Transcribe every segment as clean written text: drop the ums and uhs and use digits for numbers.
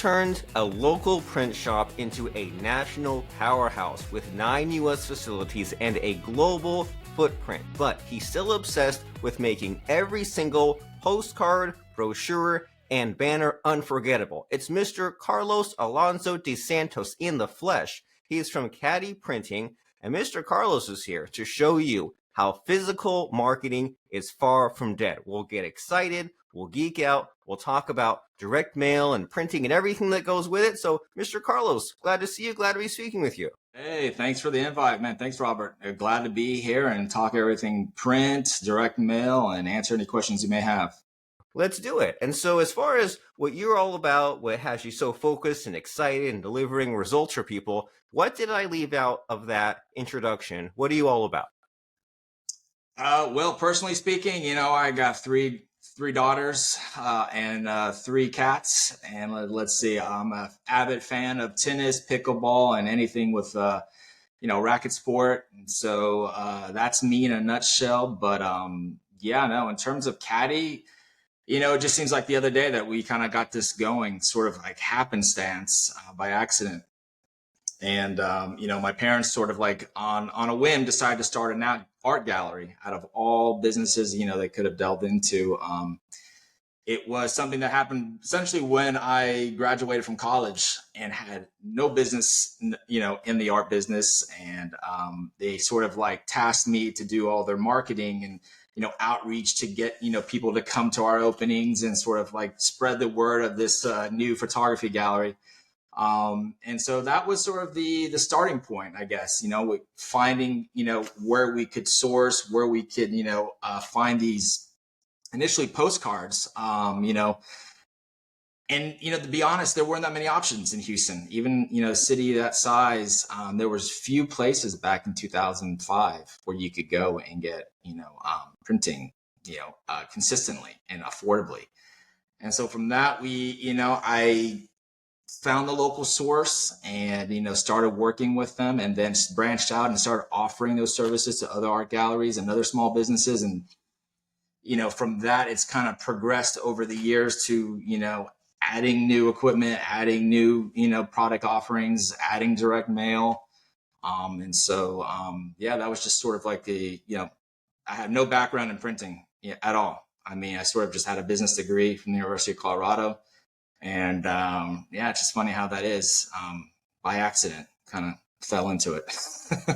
turned a local print shop into a national powerhouse with 9 US facilities and a global footprint. But he's still obsessed with making every single postcard, brochure, and banner unforgettable. It's Mr. Carlos Alonso deSantos in the flesh. He's from Catdi Printing, and Mr. Carlos is here to show you how physical marketing is far from dead. We'll get excited, we'll geek out, we'll talk about direct mail and printing and everything that goes with it. So, Mr. Carlos, glad to see you, glad to be speaking with you. Hey, thanks for the invite, man. Thanks, Robert. Glad to be here and talk everything print, direct mail, and answer any questions you may have. Let's do it. And so, as far as what you're all about, what has you so focused and excited and delivering results for people, what did I leave out of that introduction? What are you all about? Well, personally speaking, I got three daughters and 3 cats. And let's see, I'm an avid fan of tennis, pickleball, and anything with racket sport. And so that's me in a nutshell. But in terms of Catdi, it just seems like the other day that we kind of got this going, sort of like happenstance by accident. And, my parents sort of like on a whim decided to start an art gallery out of all businesses, they could have delved into. It was something that happened essentially when I graduated from college and had no business, in the art business. And they sort of like tasked me to do all their marketing and, outreach to get, people to come to our openings and sort of like spread the word of this new photography gallery. And so that was sort of the starting point, I guess, finding, where we could source, where we could, find these initially postcards, and, to be honest, there weren't that many options in Houston, even, a city that size. There was few places back in 2005 where you could go and get, printing, consistently and affordably. And so from that, I found the local source and, started working with them, and then branched out and started offering those services to other art galleries and other small businesses. And, from that, it's kind of progressed over the years to, adding new equipment, adding new, product offerings, adding direct mail. That was just sort of like I had no background in printing at all. I mean, I sort of just had a business degree from the University of Colorado. And it's just funny how that is. By accident, kind of fell into it.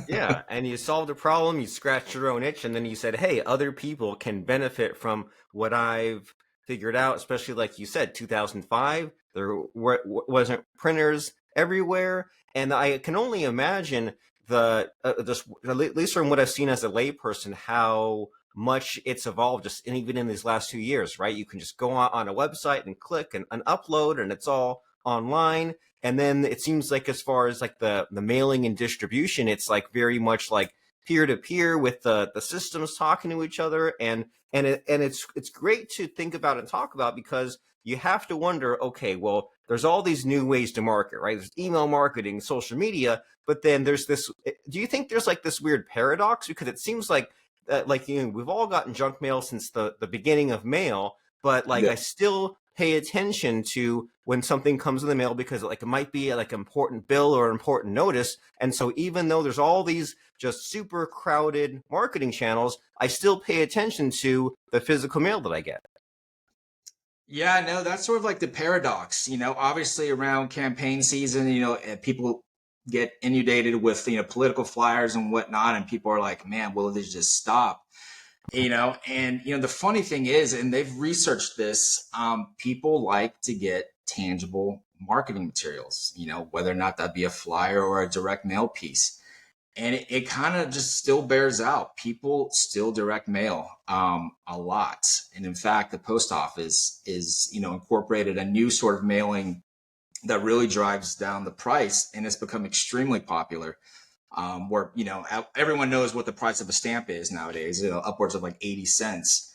Yeah, and you solved a problem, you scratched your own itch, and then you said, hey, other people can benefit from what I've figured out, especially like you said, 2005, there wasn't printers everywhere. And I can only imagine just at least from what I've seen as a layperson, how much it's evolved just even in these last 2 years, right? You can just go on a website and click and upload, and it's all online. And then it seems like as far as like the mailing and distribution, it's like very much like peer to peer with the systems talking to each other. And it's great to think about and talk about, because you have to wonder, okay, well, there's all these new ways to market, right? There's email marketing, social media, but then there's this, do you think there's like this weird paradox? Because it seems like we've all gotten junk mail since the beginning of mail, but like I still pay attention to when something comes in the mail, because like it might be like an important bill or important notice. And so even though there's all these just super crowded marketing channels, I still pay attention to the physical mail that I get. Yeah, no, that's sort of like the paradox, obviously around campaign season, people get inundated with, political flyers and whatnot. And people are like, man, will they just stop? The funny thing is, and they've researched this, people like to get tangible marketing materials, whether or not that be a flyer or a direct mail piece. And it kind of just still bears out. People still direct mail a lot. And in fact, the post office is, incorporated a new sort of mailing that really drives down the price, and it's become extremely popular. Where, everyone knows what the price of a stamp is nowadays, upwards of like 80 cents.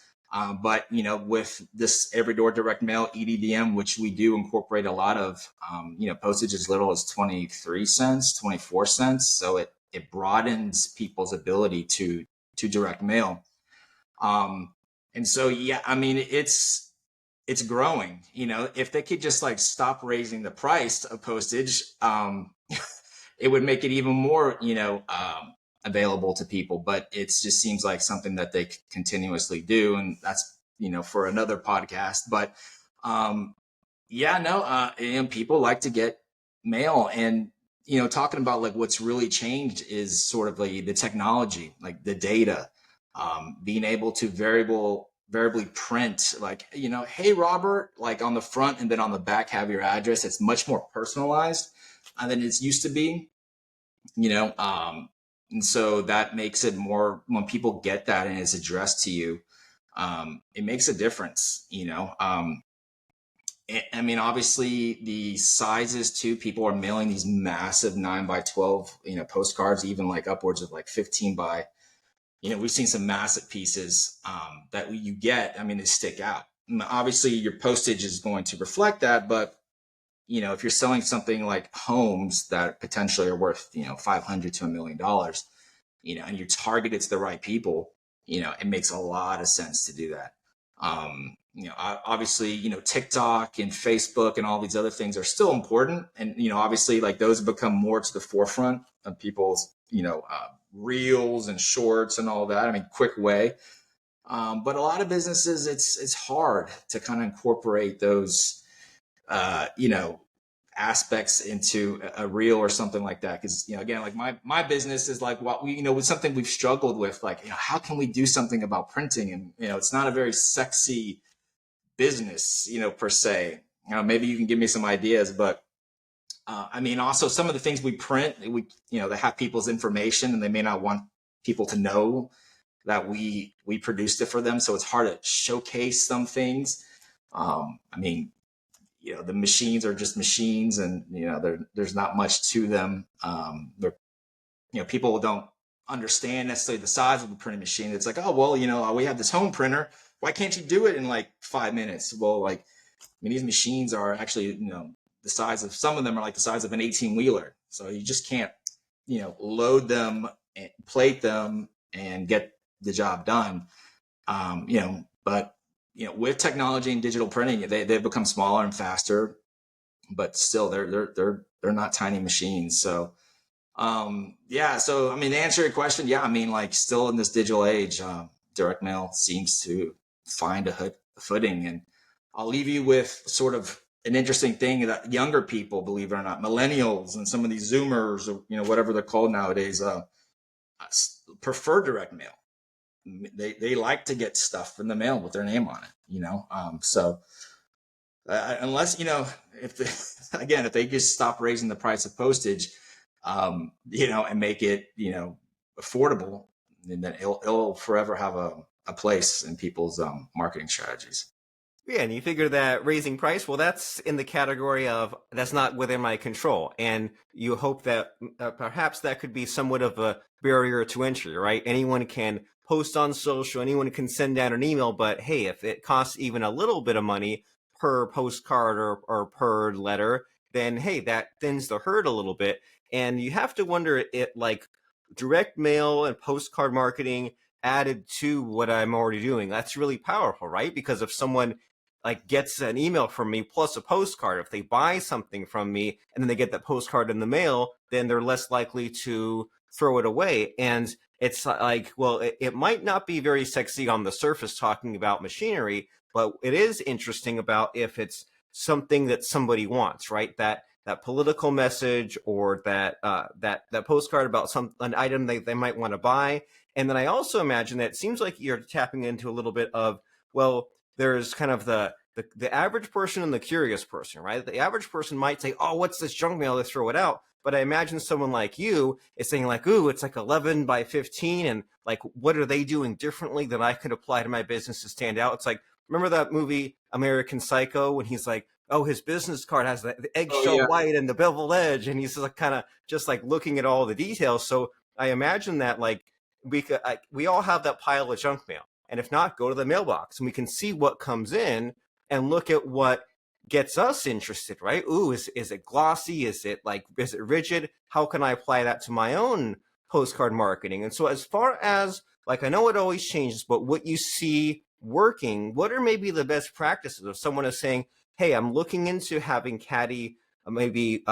But, with this every door direct mail EDDM, which we do incorporate a lot of, postage as little as 23 cents, 24 cents. So it broadens people's ability to direct mail. And so, yeah, I mean, it's it's growing. If they could just like stop raising the price of postage, it would make it even more, available to people. But it just seems like something that they continuously do, and that's for another podcast. But yeah, no, and people like to get mail, and talking about like what's really changed is sort of like the technology, like the data, being able to variably print, like hey Robert, like on the front, and then on the back have your address. It's much more personalized than it's used to be, and so that makes it more, when people get that and it's addressed to you, it makes a difference. I mean, obviously the sizes too. People are mailing these massive 9 by 12, postcards, even like upwards of like 15 by. We've seen some massive pieces that you get. I mean, they stick out. Obviously, your postage is going to reflect that, but if you're selling something like homes that potentially are worth $500 to $1 million, and you're targeted to the right people, it makes a lot of sense to do that. Obviously, TikTok and Facebook and all these other things are still important. And, obviously like those have become more to the forefront of people's, reels and shorts and all that. I mean, quick way. But a lot of businesses, it's hard to kind of incorporate those, aspects into a reel or something like that. Because again, like my business is like what we with something we've struggled with, like how can we do something about printing? And it's not a very sexy business, per se. Maybe you can give me some ideas, but I mean, also some of the things we print, they have people's information, and they may not want people to know that we produced it for them. So it's hard to showcase some things. I mean, the machines are just machines, and there's not much to them. People don't understand necessarily the size of the printing machine. It's like, oh well, we have this home printer. Why can't you do it in like 5 minutes? Well, like, I mean, these machines are actually the size of, some of them are like the size of an 18-wheeler. So you just can't load them and plate them and get the job done. But with technology and digital printing, they've become smaller and faster, but still they're not tiny machines. So yeah, so I mean, to answer your question, yeah, I mean, like, still in this digital age, direct mail seems to find a footing. And I'll leave you with sort of an interesting thing that younger people, believe it or not, millennials and some of these Zoomers, or whatever they're called nowadays, prefer direct mail. They like to get stuff in the mail with their name on it. So unless if again, if they just stop raising the price of postage, and make it affordable, and then it'll forever have a place in people's marketing strategies. Yeah, and you figure that raising price, well, that's in the category of that's not within my control. And you hope that perhaps that could be somewhat of a barrier to entry, right? Anyone can post on social, anyone can send out an email, but hey, if it costs even a little bit of money per postcard or per letter, then hey, that thins the herd a little bit. And you have to wonder it like direct mail and postcard marketing added to what I'm already doing. That's really powerful, right? Because if someone like gets an email from me plus a postcard, if they buy something from me and then they get that postcard in the mail, then they're less likely to throw it away. And it's like, well, it might not be very sexy on the surface talking about machinery, but it is interesting about if it's something that somebody wants, right? That political message, or that postcard about an item they might want to buy. And then I also imagine that it seems like you're tapping into a little bit of, well, there's kind of the average person and the curious person, right? The average person might say, oh, what's this junk mail? Let's throw it out. But I imagine someone like you is saying like, ooh, it's like 11 by 15. And like, what are they doing differently that I could apply to my business to stand out? It's like, remember that movie American Psycho when he's like, oh, his business card has the eggshell white and the beveled edge. And he's like kind of just like looking at all the details. So I imagine that like we all have that pile of junk mail. And if not, go to the mailbox and we can see what comes in and look at what gets us interested, right? Ooh, is it glossy? Is it rigid? How can I apply that to my own postcard marketing? And so as far as like, I know it always changes, but what you see working, what are maybe the best practices if someone is saying, hey, I'm looking into having Catdi maybe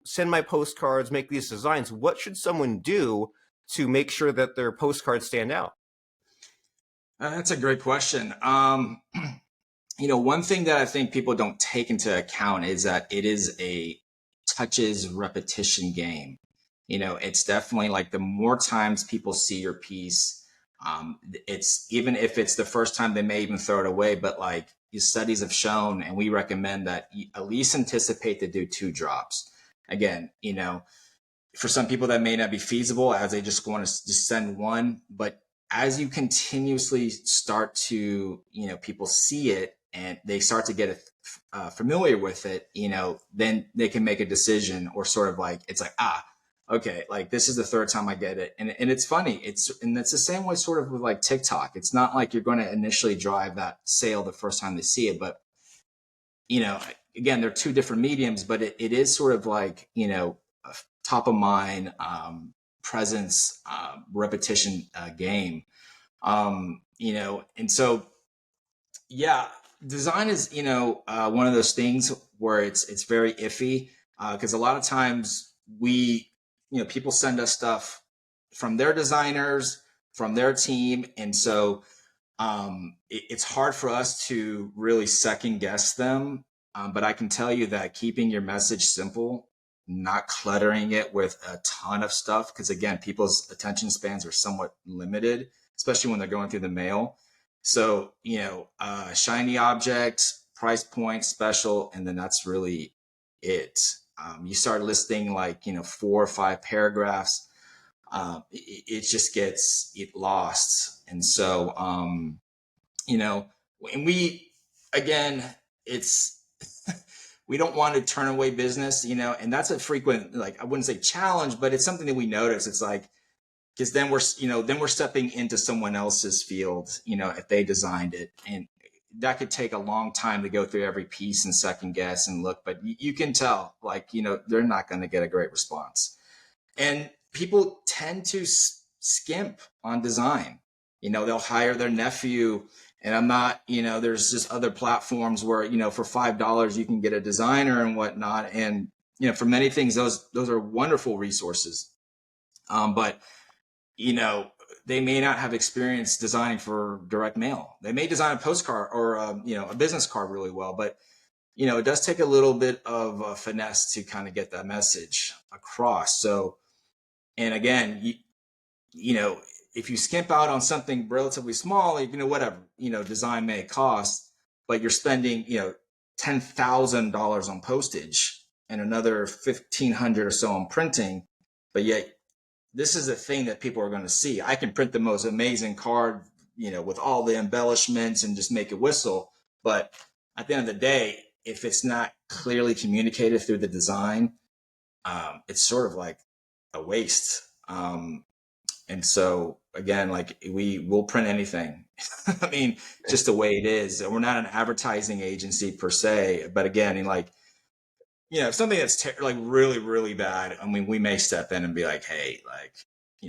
send my postcards, make these designs. What should someone do to make sure that their postcards stand out? That's a great question. One thing that I think people don't take into account is that it is a touches repetition game. It's definitely like the more times people see your piece, it's even if it's the first time they may even throw it away, but like these studies have shown, and we recommend that you at least anticipate to do 2 drops. Again, for some people that may not be feasible as they just want to just send one, but as you continuously start to, people see it and they start to get familiar with it, then they can make a decision, or sort of like, it's like, okay, like this is the third time I get it. And it's funny. And it's the same way sort of with like TikTok. It's not like you're going to initially drive that sale the first time they see it, but again, they're 2 different mediums, but it is sort of like, a top of mind, presence, repetition game. And so, yeah, design is, one of those things where it's very iffy, because a lot of times people send us stuff from their designers, from their team. And so it's hard for us to really second guess them. But I can tell you that keeping your message simple, not cluttering it with a ton of stuff, because again, people's attention spans are somewhat limited, especially when they're going through the mail. So, shiny object, price point, special, and then that's really it. You start listing like, 4 or 5 paragraphs, it just gets lost. And so, and again, it's, we don't want to turn away business, and that's a frequent, like, I wouldn't say challenge, but it's something that we notice. It's like, because then we're stepping into someone else's field, if they designed it, and that could take a long time to go through every piece and second guess and look, but you can tell, like, they're not going to get a great response. And people tend to skimp on design. They'll hire their nephew, and I'm not, there's just other platforms where, for $5 you can get a designer and whatnot. And, for many things, those are wonderful resources. But, they may not have experience designing for direct mail. They may design a postcard or, a business card really well, but, it does take a little bit of finesse to kind of get that message across. So, and again, if you skimp out on something relatively small, whatever, design may cost, but you're spending, $10,000 on postage and another 1,500 or so on printing, but yet this is a thing that people are going to see. I can print the most amazing card, with all the embellishments and just make it whistle. But at the end of the day, if it's not clearly communicated through the design, it's sort of like a waste. And so again, like, we will print anything. I mean, just the way it is. We're not an advertising agency per se, but again, like, something that's like really, really bad, I mean, we may step in and be like, hey, like,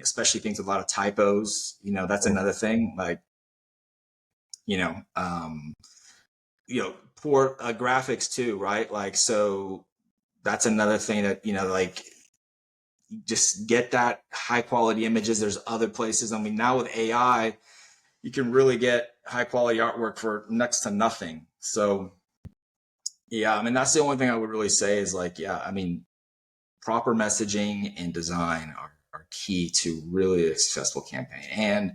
especially things with a lot of typos, that's another thing. Like, poor graphics too, right? Like, so that's another thing that, like, just get that high quality images. There's other places. I mean, now with AI, you can really get high quality artwork for next to nothing. So yeah, I mean, that's the only thing I would really say is like, yeah, I mean, proper messaging and design are key to really a successful campaign. And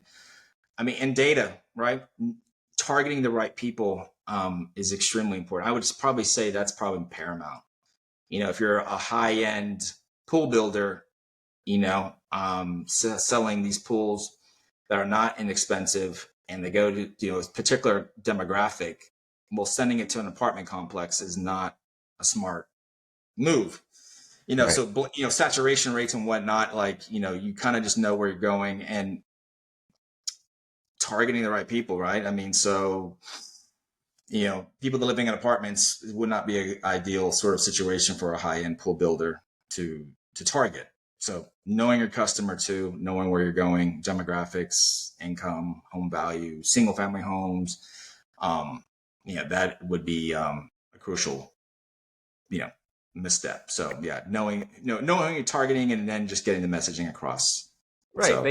I mean, and data, right? Targeting the right people is extremely important. I would probably say that's probably paramount. If you're a high end pool builder, selling these pools that are not inexpensive, and they go to, a particular demographic, well, sending it to an apartment complex is not a smart move. Right. So, saturation rates and whatnot, like, you kind of just know where you're going, and targeting the right people, right? I mean, so, people that living in apartments would not be an ideal sort of situation for a high-end pool builder to target. So knowing your customer too, knowing where you're going, demographics, income, home value, single family homes, um, yeah, that would be a crucial, you know, misstep. So yeah, knowing your targeting and then just getting the messaging across. Right. So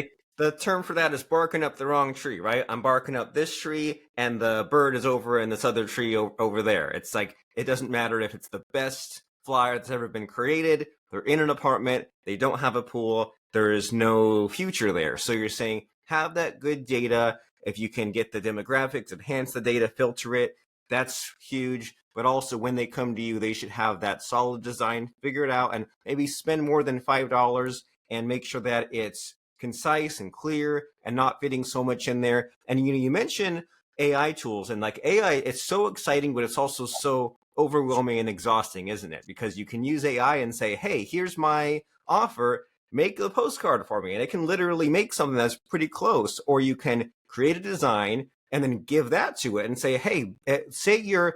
The term for that is barking up the wrong tree, right? I'm barking up this tree and the bird is over in this other tree over there. It's like, it doesn't matter if it's the best flyer that's ever been created. They're in an apartment. They don't have a pool. There is no future there. So you're saying have that good data. If you can get the demographics, enhance the data, filter it, that's huge. But also when they come to you, they should have that solid design figured out and maybe spend more than $5 and make sure that it's concise and clear and not fitting so much in there. And you mentioned AI tools, and like AI, it's so exciting, but it's also so overwhelming and exhausting, isn't it? Because you can use AI and say, hey, here's my offer, make a postcard for me. And it can literally make something that's pretty close. Or you can create a design and then give that to it and say, hey, say you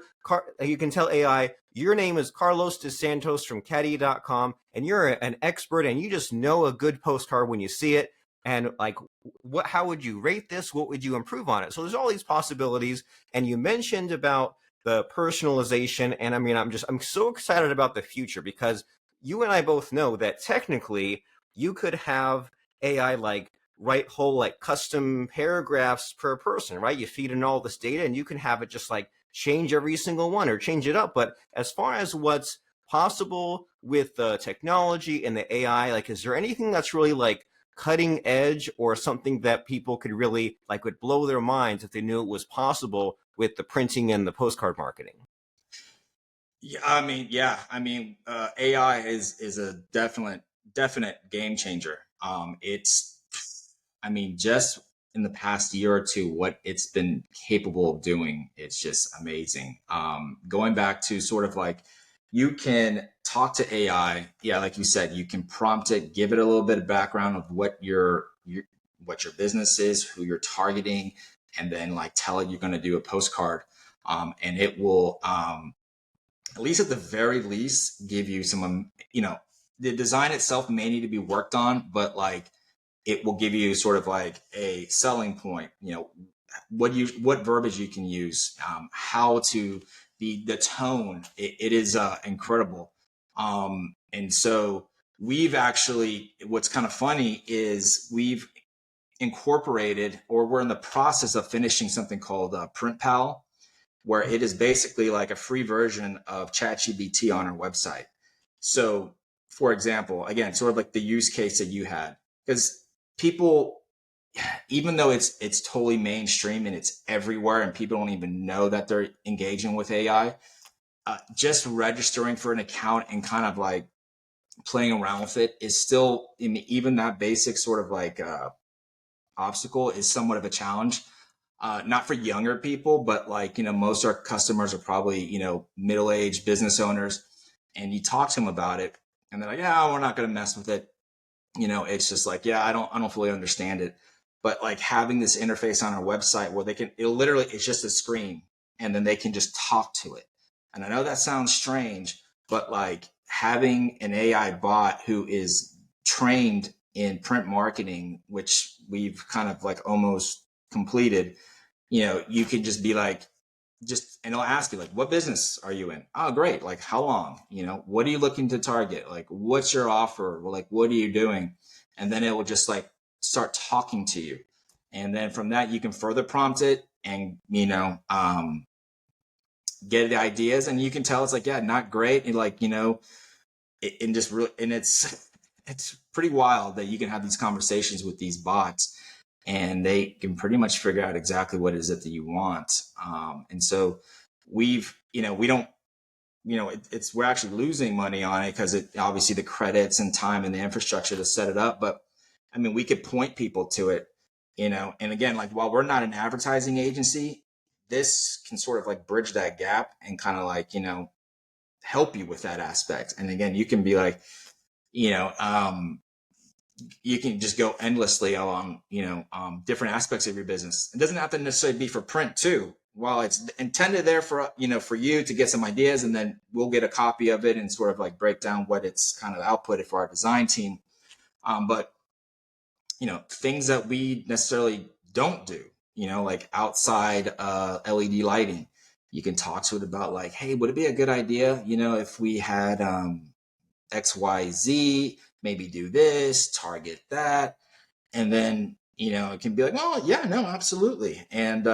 can tell AI, your name is Carlos deSantos from Catdi.com, and you're an expert and you just know a good postcard when you see it. And like, how would you rate this? What would you improve on it? So there's all these possibilities. And you mentioned about the personalization. And I mean, I'm so excited about the future because you and I both know that technically you could have AI like write whole like custom paragraphs per person, right? You feed in all this data and you can have it just like change every single one or change it up. But as far as what's possible with the technology and the AI, like, is there anything that's really like cutting edge or something that people could really like would blow their minds if they knew it was possible with the printing and the postcard marketing? AI is a definite game changer. Just in the past year or two, what it's been capable of doing, it's just amazing. Going back to sort of like you can talk to AI, yeah, like you said, you can prompt it, give it a little bit of background of what your business is, who you're targeting, and then like tell it you're going to do a postcard, and it will. At least at the very least give you some the design itself may need to be worked on, but like it will give you sort of like a selling point, what verbiage you can use, how to the tone. It is incredible. And so we've actually, what's kind of funny is we've incorporated, or we're in the process of finishing something called Print Pal, where it is basically like a free version of ChatGPT on our website. So, for example, again, sort of like the use case that you had, because people, even though it's totally mainstream and it's everywhere, and people don't even know that they're engaging with AI, just registering for an account and kind of like playing around with it is still, I mean, even that basic sort of like obstacle is somewhat of a challenge. Not for younger people, but like, most of our customers are probably, middle-aged business owners, and you talk to them about it and they're like, yeah, we're not going to mess with it. It's just like, yeah, I don't fully understand it. But like having this interface on our website where it's just a screen and then they can just talk to it. And I know that sounds strange, but like having an AI bot who is trained in print marketing, which we've kind of like almost completed, you can just be like, and it'll ask you like, what business are you in? Oh, great. Like, how long? What are you looking to target? Like, what's your offer? Like, what are you doing? And then it will just like start talking to you. And then from that, you can further prompt it and, get the ideas, and you can tell it's like, yeah, not great. And like, and just really, and it's pretty wild that you can have these conversations with these bots and they can pretty much figure out exactly what it is that you want. And so we don't, we're actually losing money on it because it obviously the credits and time and the infrastructure to set it up. But I mean, we could point people to it, and again, like while we're not an advertising agency, this can sort of like bridge that gap and kind of like, help you with that aspect. And again, you can be like, you know, um, you can just go endlessly along, different aspects of your business. It doesn't have to necessarily be for print too. While it's intended there for, for you to get some ideas, and then we'll get a copy of it and sort of like break down what it's kind of outputted for our design team. But things that we necessarily don't do, like outside LED lighting, you can talk to it about like, hey, would it be a good idea, if we had XYZ, maybe do this, target that. And then, it can be like, oh, yeah, no, absolutely. And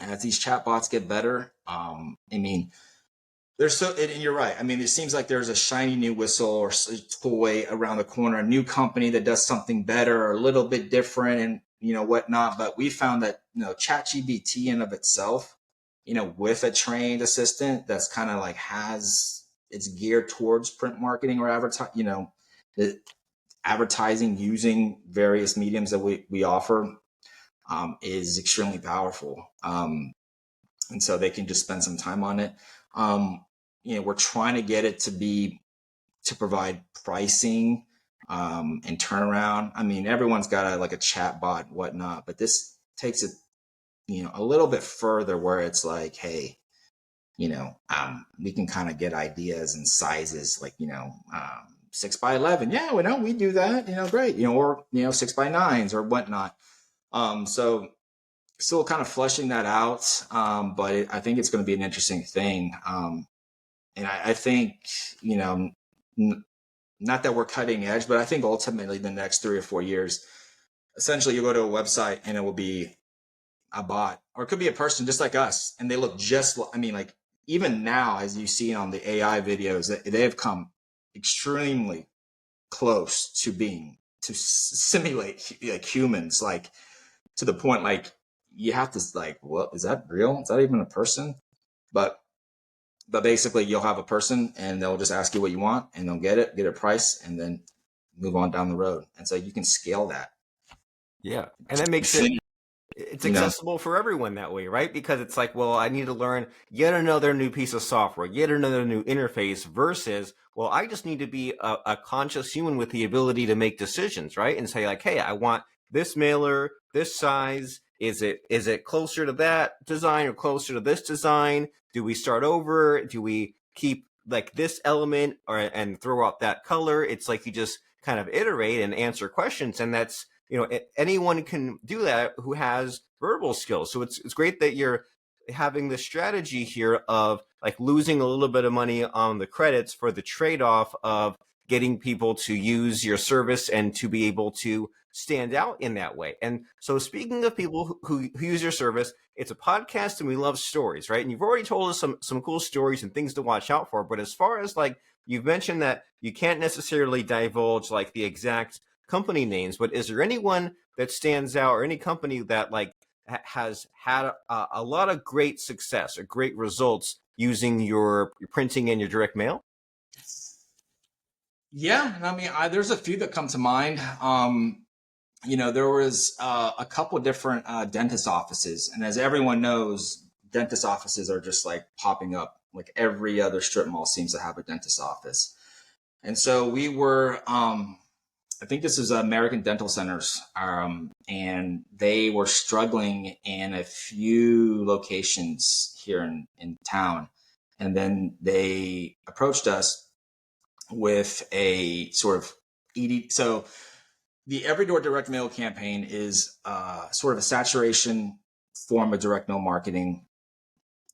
as these chatbots get better, I mean, there's and you're right. I mean, it seems like there's a shiny new whistle or toy around the corner, a new company that does something better or a little bit different and, whatnot. But we found that, ChatGPT in of itself, with a trained assistant that's kind of like it's geared towards print marketing or advertising using various mediums that we offer, is extremely powerful. And so they can just spend some time on it. We're trying to get it to provide pricing and turnaround. I mean, everyone's got a chat bot and whatnot, but this takes it, a little bit further where it's like, hey, we can kind of get ideas and sizes like, 6x11. Yeah, we do that, great, or, 6x9s or whatnot. So still kind of fleshing that out. But I think it's going to be an interesting thing. And I think, not that we're cutting edge, but I think ultimately the next 3 or 4 years, essentially you go to a website and it will be a bot, or it could be a person just like us. And they look like even now, as you see on the AI videos, they have come extremely close to simulate like humans, like to the point, like you have to like, what is that real? Is that even a person? But basically you'll have a person and they'll just ask you what you want and they'll get a price and then move on down the road. And so you can scale that. Yeah. And that makes it's accessible for everyone that way, right? Because it's like, well, I need to learn yet another new piece of software, yet another new interface versus, well, I just need to be a conscious human with the ability to make decisions, right? And say like, hey, I want this mailer, this size. Is it closer to that design or closer to this design? Do we start over? Do we keep like this element and throw out that color? It's like you just kind of iterate and answer questions. And that's, anyone can do that who has verbal skills. So it's great that you're having the strategy here of like losing a little bit of money on the credits for the trade-off of getting people to use your service and to be able to stand out in that way. And so speaking of people who use your service, it's a podcast and we love stories, right? And you've already told us some cool stories and things to watch out for. But as far as like, you've mentioned that you can't necessarily divulge like the exact company names, but is there anyone that stands out or any company that like has had a lot of great success or great results using your printing and your direct mail? Yeah. I mean, there's a few that come to mind. There was a couple different dentist offices. And as everyone knows, dentist offices are just like popping up. Like every other strip mall seems to have a dentist office. And so we were, I think this is American Dental Centers, and they were struggling in a few locations here in town. And then they approached us with a sort of so the Every Door direct mail campaign is sort of a saturation form of direct mail marketing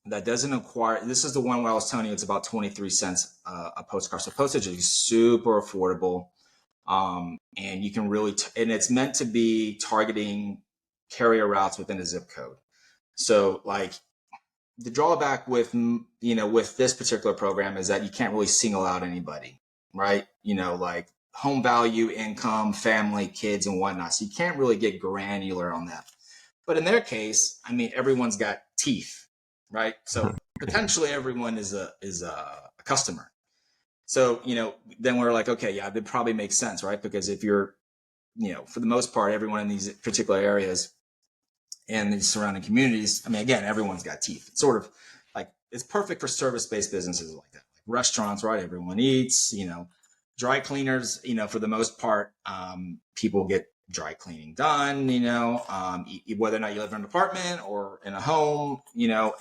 that doesn't acquire. This is the one where I was telling you it's about 23 cents a postcard. So postage is super affordable. And you can really, and it's meant to be targeting carrier routes within a zip code. So like the drawback with, with this particular program is that you can't really single out anybody, right? Like home value, income, family, kids, and whatnot. So you can't really get granular on that. But in their case, I mean, everyone's got teeth, right? So potentially everyone is a customer. So, then we're like, okay, yeah, it probably makes sense, right? Because if you're, for the most part, everyone in these particular areas and these surrounding communities, I mean, again, everyone's got teeth. It's sort of like, it's perfect for service-based businesses like that. Like restaurants, right? Everyone eats, dry cleaners, for the most part, people get dry cleaning done, whether or not you live in an apartment or in a home,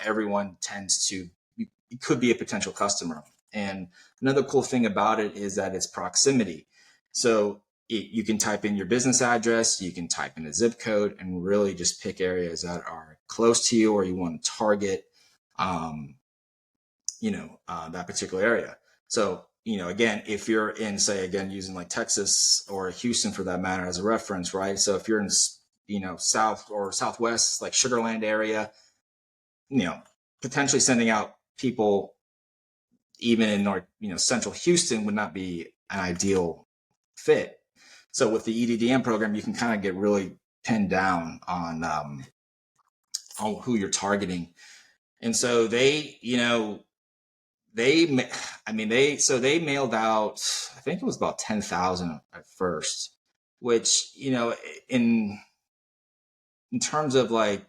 everyone tends to, it could be a potential customer. And another cool thing about it is that it's proximity. So you can type in your business address, you can type in a zip code, and really just pick areas that are close to you or you want to target, that particular area. So, again, if you're in, say, again, using like Texas or Houston for that matter as a reference, right? So if you're in, South or Southwest, like Sugarland area, potentially sending out people even in North, Central Houston would not be an ideal fit. So with the EDDM program, you can kind of get really pinned down on who you're targeting. And so they mailed out, I think it was about 10,000 at first, which, in terms of like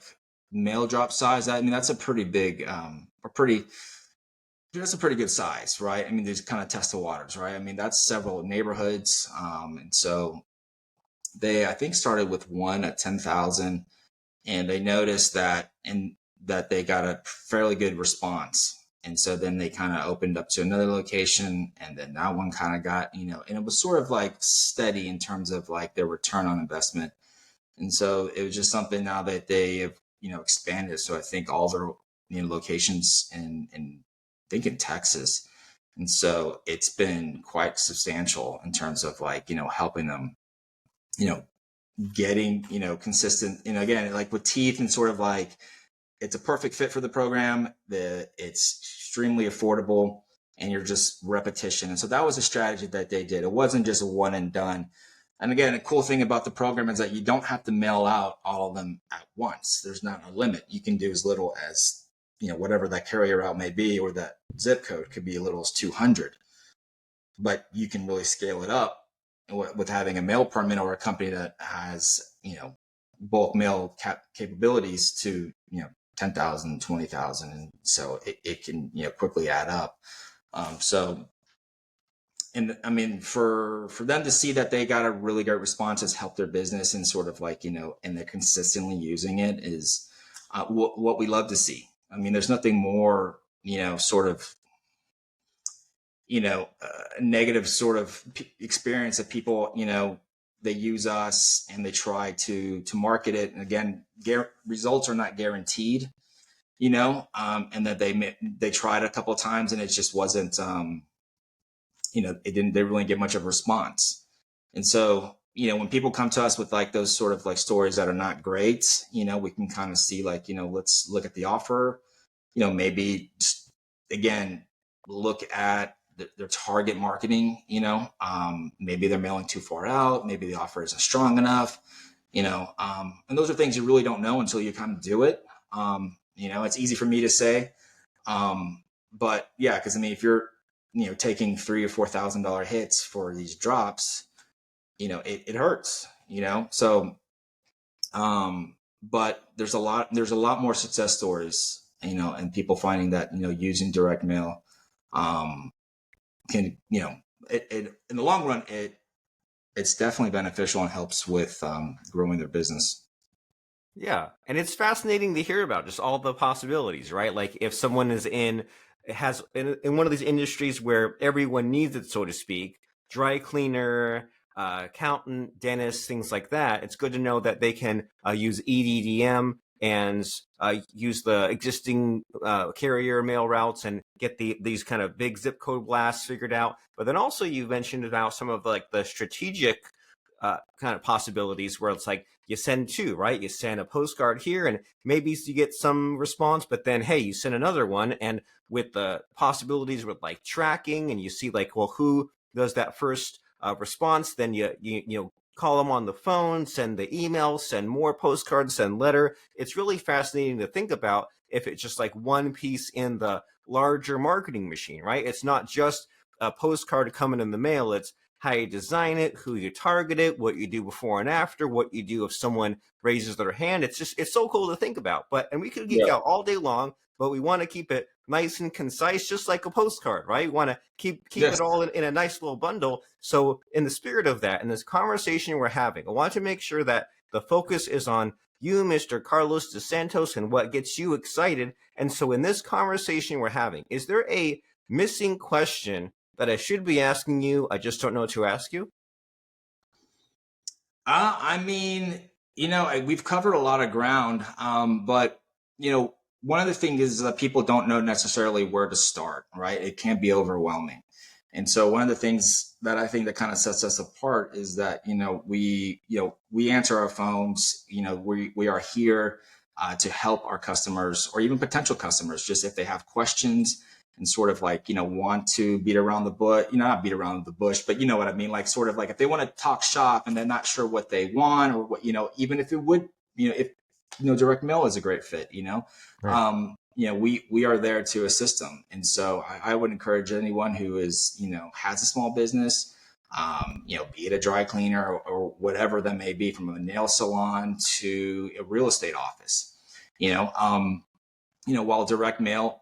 mail drop size, I mean, that's a pretty big, that's a pretty good size, right? I mean, there's kind of test the waters, right? I mean, that's several neighborhoods. And so they, I think, started with one at 10,000, and they noticed that they got a fairly good response. And so then they kind of opened up to another location, and then that one kind of got, and it was sort of like steady in terms of like their return on investment. And so it was just something now that they have, expanded. So I think all their, locations in I think in Texas. And so it's been quite substantial in terms of like, helping them, you know, getting, consistent, again, like with teeth and sort of like, it's a perfect fit for the program. It's extremely affordable, and you're just repetition. And so that was a strategy that they did. It wasn't just a one and done. And again, the cool thing about the program is that you don't have to mail out all of them at once. There's not a limit. You can do as little as, whatever that carrier route may be, or that zip code could be as little as 200. But you can really scale it up with having a mail permit or a company that has, bulk mail capabilities to, 10,000, 20,000. And so it can, quickly add up. And I mean, for them to see that they got a really great response has helped their business, and sort of like, and they're consistently using it is what we love to see. I mean, there's nothing more, sort of, negative sort of experience that people, they use us and they try to market it. And again, results are not guaranteed, and that they tried a couple of times and it just wasn't, they didn't really get much of a response. And so, when people come to us with like those sort of like stories that are not great, we can kind of see like, let's look at the offer, maybe just, again, look at their target marketing, maybe they're mailing too far out. Maybe the offer isn't strong enough, and those are things you really don't know until you kind of do it. It's easy for me to say, but yeah, because I mean, if you're, taking $3,000 or $4,000 hits for these drops, it hurts, so, but there's a lot more success stories, and people finding that, using direct mail, can, it in the long run, it's definitely beneficial and helps with, growing their business. Yeah, and it's fascinating to hear about just all the possibilities, right? Like if someone has in one of these industries where everyone needs it, so to speak, dry cleaner, accountant, dentist, things like that, it's good to know that they can use EDDM and use the existing carrier mail routes and get these kind of big zip code blasts figured out. But then also you mentioned about some of like the strategic kind of possibilities where it's like you send two, right? You send a postcard here and maybe you get some response, but then, hey, you send another one. And with the possibilities with like tracking, and you see like, well, who does that first response? Then you call them on the phone, send the email, send more postcards, send letter. It's really fascinating to think about if it's just like one piece in the larger marketing machine, right? It's not just a postcard coming in the mail. It's how you design it, who you target it, what you do before and after, what you do if someone raises their hand. It's so cool to think about. And we could geek Yeah. out all day long, but we want to keep it nice and concise, just like a postcard, right? We want to keep Yes. it all in a nice little bundle. So in the spirit of that, in this conversation we're having, I want to make sure that the focus is on you, Mr. Carlos deSantos, and what gets you excited. And so in this conversation we're having, is there a missing question that I should be asking you, I just don't know what to ask you? I mean, we've covered a lot of ground, but one of the things is that people don't know necessarily where to start, right? It can be overwhelming, and so one of the things that I think that kind of sets us apart is that we answer our phones. We are here to help our customers or even potential customers, just if they have questions and sort of like want to beat around the bush, not beat around the bush, but you know what I mean, like sort of like if they want to talk shop and they're not sure what they want or what, even if it would, if direct mail is a great fit, Right. we are there to assist them. And so I would encourage anyone who is has a small business, be it a dry cleaner or whatever that may be, from a nail salon to a real estate office, while direct mail,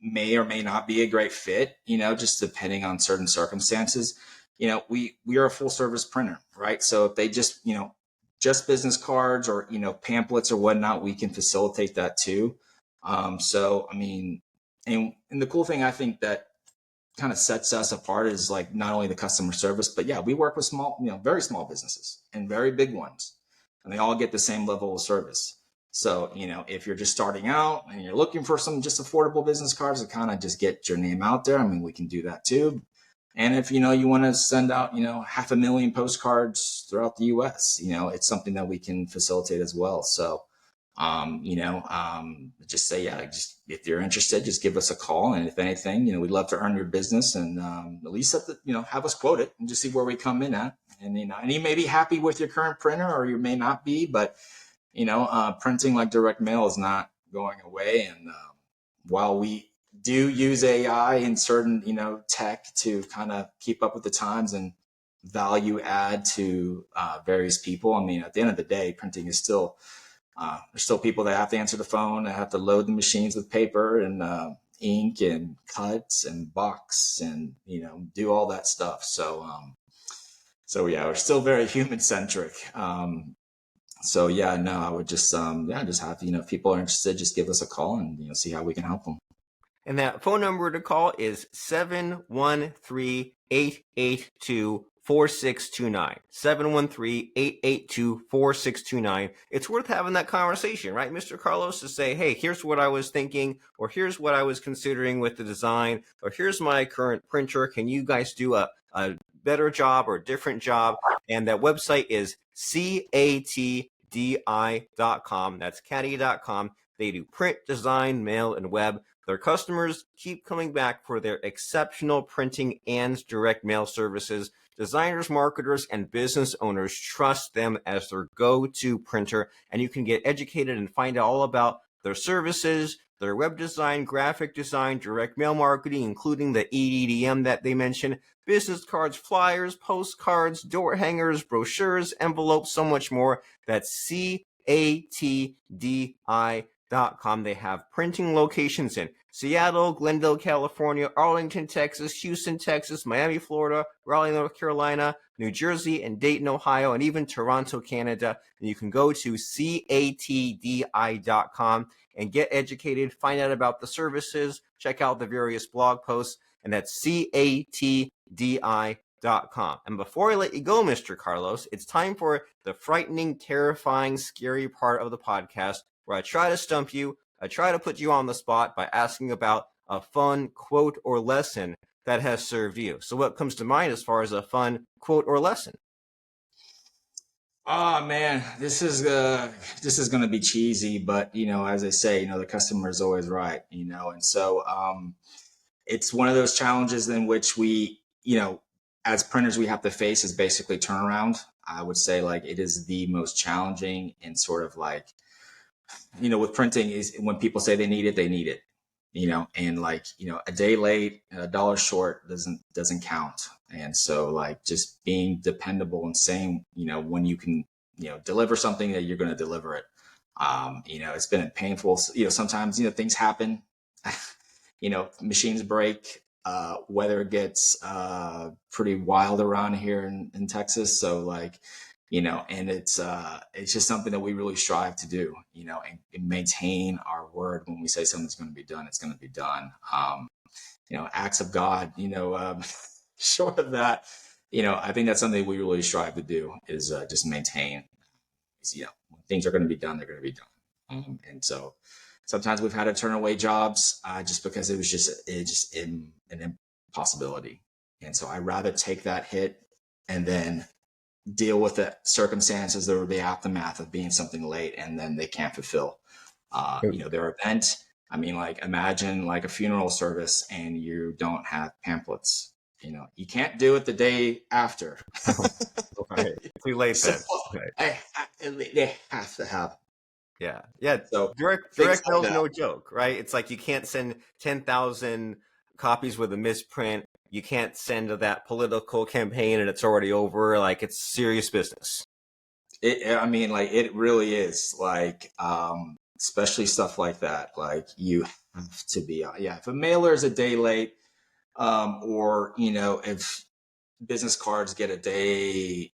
may or may not be a great fit, just depending on certain circumstances. We are a full service printer, right? So if they just business cards or, pamphlets or whatnot, we can facilitate that too. So, I mean, and the cool thing I think that kind of sets us apart is like not only the customer service, but yeah, we work with small, very small businesses and very big ones, and they all get the same level of service. So, if you're just starting out and you're looking for some just affordable business cards to kind of just get your name out there, I mean, we can do that too. And if, you want to send out, 500,000 postcards throughout the US, it's something that we can facilitate as well. So, just say, yeah, just if you're interested, just give us a call. And if anything, we'd love to earn your business and at least have us quote it and just see where we come in at. And, and you may be happy with your current printer or you may not be, but, printing like direct mail is not going away. And while we do use AI and certain, tech to kind of keep up with the times and value add to various people, I mean, at the end of the day, printing is still, there's still people that have to answer the phone, that have to load the machines with paper and ink and cuts and box and do all that stuff. So yeah, we're still very human centric. So yeah, no, I would just just have if people are interested, just give us a call and see how we can help them. And that phone number to call is 713-882-4629. 713-882-4629. It's worth having that conversation, right, Mr. Carlos, to say, hey, here's what I was thinking, or here's what I was considering with the design, or here's my current printer. Can you guys do a better job or a different job? And that website is catdi.com. That's catdi.com. They do print, design, mail, and web. Their customers keep coming back for their exceptional printing and direct mail services. Designers, marketers, and business owners trust them as their go-to printer, and you can get educated and find out all about their services, their web design, graphic design, direct mail marketing, including the EDM that they mentioned, business cards, flyers, postcards, door hangers, brochures, envelopes, so much more. That's CATDI.com. They have printing locations in Seattle, Glendale, California, Arlington, Texas, Houston, Texas, Miami, Florida, Raleigh, North Carolina, New Jersey, and Dayton, Ohio, and even Toronto, Canada. And you can go to catdi.com and get educated, find out about the services, check out the various blog posts, and that's catdi.com. And before I let you go, Mr. Carlos, it's time for the frightening, terrifying, scary part of the podcast where I try to stump you. I try to put you on the spot by asking about a fun quote or lesson that has served you. So what comes to mind as far as a fun quote or lesson? Oh man, this is going to be cheesy, but as I say, the customer is always right, and so it's one of those challenges in which we, as printers, we have to face is basically turnaround. I would say like it is the most challenging and sort of like, with printing is when people say they need it, and like, a day late, a dollar short doesn't count. And so like just being dependable and saying, when you can, deliver something that you're going to deliver it. It's been painful. Sometimes, things happen, machines break, weather gets pretty wild around here in Texas. So like, and it's just something that we really strive to do, and maintain our word. When we say something's going to be done, it's going to be done. Acts of God, short of that, I think that's something we really strive to do is just maintain. When things are going to be done, they're going to be done. And so sometimes we've had to turn away jobs just because it just an impossibility. And so I'd rather take that hit and then deal with the circumstances that would be aftermath of being something late and then they can't fulfill their event. I mean, like imagine like a funeral service and you don't have pamphlets. You can't do it the day after. Right. Too late So then. Right. they have to have. Yeah. Yeah. So things Direct like mail's that. no joke, right? It's like you can't send 10,000 copies with a misprint. You can't send to that political campaign and it's already over. Like it's serious business. I mean, like it really is like, especially stuff like that. Like you have to be, yeah. If a mailer is a day late, or if business cards get a day,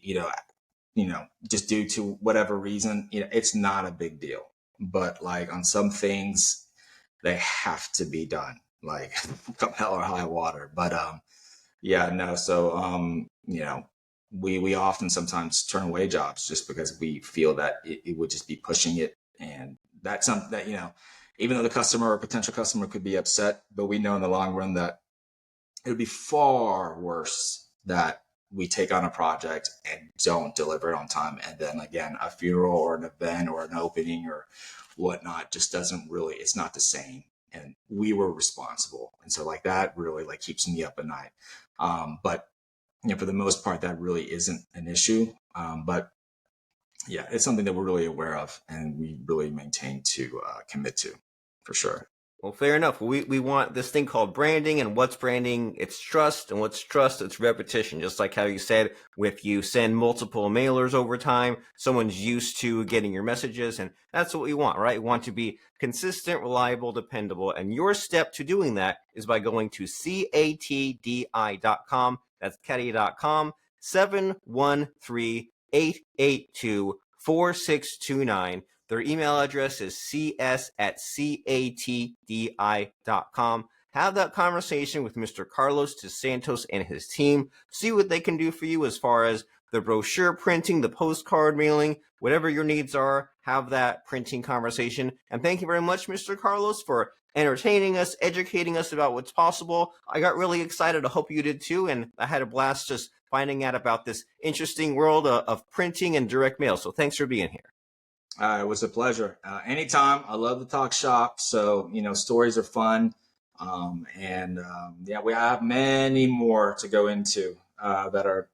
just due to whatever reason, it's not a big deal. But like on some things, they have to be done, like come hell or high water. But yeah, no. So we often sometimes turn away jobs just because we feel that it would just be pushing it, and that's something that even though the customer or potential customer could be upset, but we know in the long run that it would be far worse that we take on a project and don't deliver it on time, and then again a funeral or an event or an opening or whatnot just doesn't really, it's not the same, and we were responsible, and so like that really like keeps me up at night. But for the most part that really isn't an issue. But yeah, it's something that we're really aware of and we really maintain to commit to, for sure. Well, fair enough. We want this thing called branding, and what's branding? It's trust, and what's trust? It's repetition. Just like how you said, if you send multiple mailers over time, someone's used to getting your messages, and that's what we want, right? We want to be consistent, reliable, dependable, and your step to doing that is by going to catdi.com. That's catdi.com, 713-882-4629. Their email address is cs@catdi.com. Have that conversation with Mr. Carlos deSantos and his team. See what they can do for you as far as the brochure printing, the postcard mailing, whatever your needs are. Have that printing conversation. And thank you very much, Mr. Carlos, for entertaining us, educating us about what's possible. I got really excited. I hope you did too. And I had a blast just finding out about this interesting world of printing and direct mail. So thanks for being here. It was a pleasure. Anytime. I love to talk shop. So, stories are fun. Yeah, we have many more to go into that are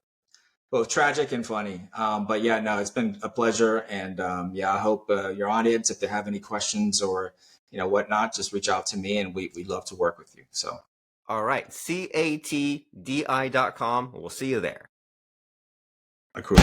both tragic and funny. But yeah, no, it's been a pleasure. And yeah, I hope your audience, if they have any questions or, whatnot, just reach out to me and we'd love to work with you. So. All right, catdi.com. We'll see you there. Cool.